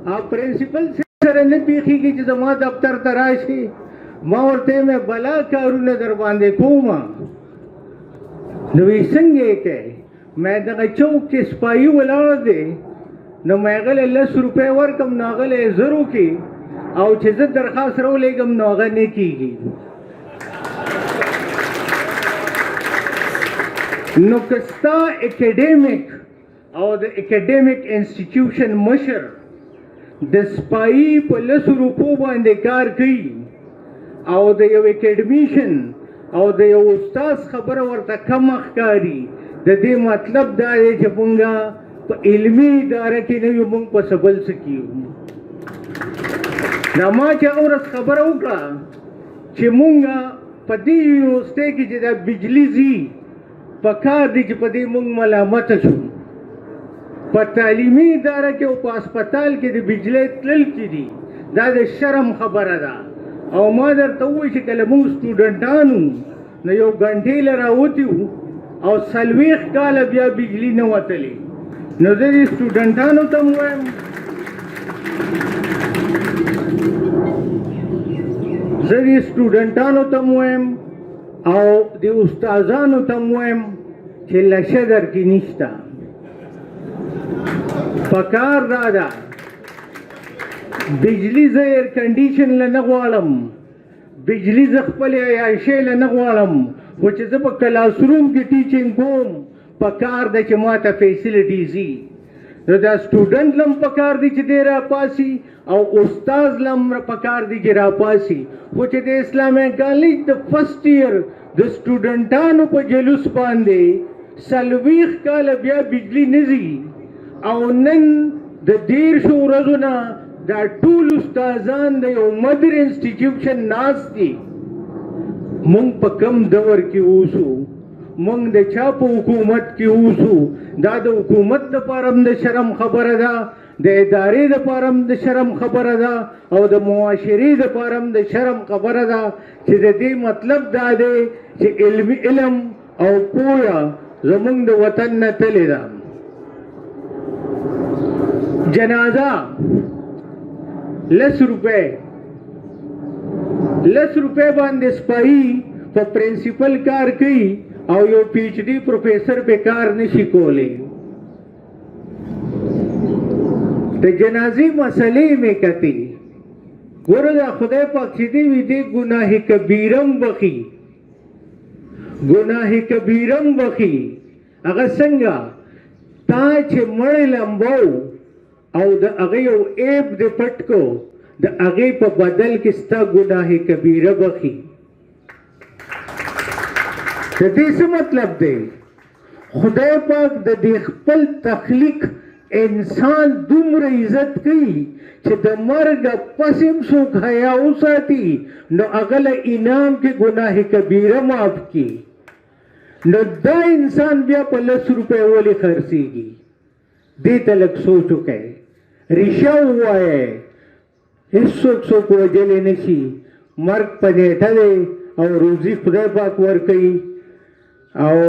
आप principal sir ने पीखी की जमा दफ्तर तराशी माँ औरते में बला कारून दर बांधे कोमा नवी संगे के मैं दगा चौक के स्पाई वलाड़ दे न मैगल ₹10 वर कम नागल जरू की और चीज़ दरखास्त रो ले कम नागा ने की नुकस्ता एकेडमिक और एकेडमिक इंस्टीट्यूशन मशर द स्पाई पर ₹10 बांधे कार की और द यो एकेडमिशन और द यो उस्ताद खबर वर्ता कम अखकारी द दे मतलब दा है जपुंगा तो इल्मी इदारे की नहीं मुंग पर सबल सकियो नमा चाउर खबर होगा चिमुंगा पति यूनिवर्सिटी की जगह बिजली जी पकार दी पति मुंग मलामत छु पर तालीमी इदारे के उप अस्पताल के बिजली तल की दी दादे शर्म खबर अदा और मादर तो वो शिकल मुंग स्टूडेंटानु न यो घंटे लरा होती और सलवेख काल बिया बिजली न वतली नजर स्टूडेंटानु तम जरी स्टूडेंटानु तम और दे उस्ताजानु तम che लशदर की निष्ठा पकार दादा बिजली ज एयर कंडीशन लनगवालम बिजली ज खपल आयशे लनगवालम वो چې په کلاس روم کې ټیچینګ کوم پکار د چې ماته فیسیلیټیزي نو دا سټوډنټ لم پکار دي چې دی را پاسي او استاد لم پکار دي چې را پاسي خو چې د اسلامي کالج د فرست ایئر د سټوډنټانو په جلوس باندې سلويخ کال بیا بجلی نزي او نن د 1.5 ورځو نه دا ټول استادان د یو مدر انسټیټیوشن ناس دي مونږ په کم دور کې اوسو مونږ د چا په حکومت کې اوسو دا د حکومت د پاره د شرم خبره ده د ادارې د پاره د شرم خبره ده او د معاشري د پاره د شرم خبره ده چې د دې مطلب دا دی چې علم او پوهه زمونږ د وطن نه تللی ده جنازه ₹10 باندې سپاهي په پرنسپل کار کوي او یو پی ایچ डी پروفیسر به کار نشي کولی د جنازي مسلې مې کتی ګوره خدای پاک چې دی وی دی ګناه کبیرم بخي هغه څنګه تا چې مړ لمبو او د هغه یو عیب د پټ کو د هغه په بدل کې ستا ګناه کبیره بخي د دې څه مطلب دی خدای پاک د دې خپل تخلیق انسان دومره عزت کوي چې د مرګ پس هم څوک حیا وساتي نو هغه له انعام کې ګناه کبیره معاف کړي نو دا انسان بیا په ₹10 ولې خرڅېږي دې ته لږ سوچ وکړئ رښتیا ووایئ هېڅوک څوک وژلی نه شي مرګ په نیټه دی او روزي خدای پاک ورکوي او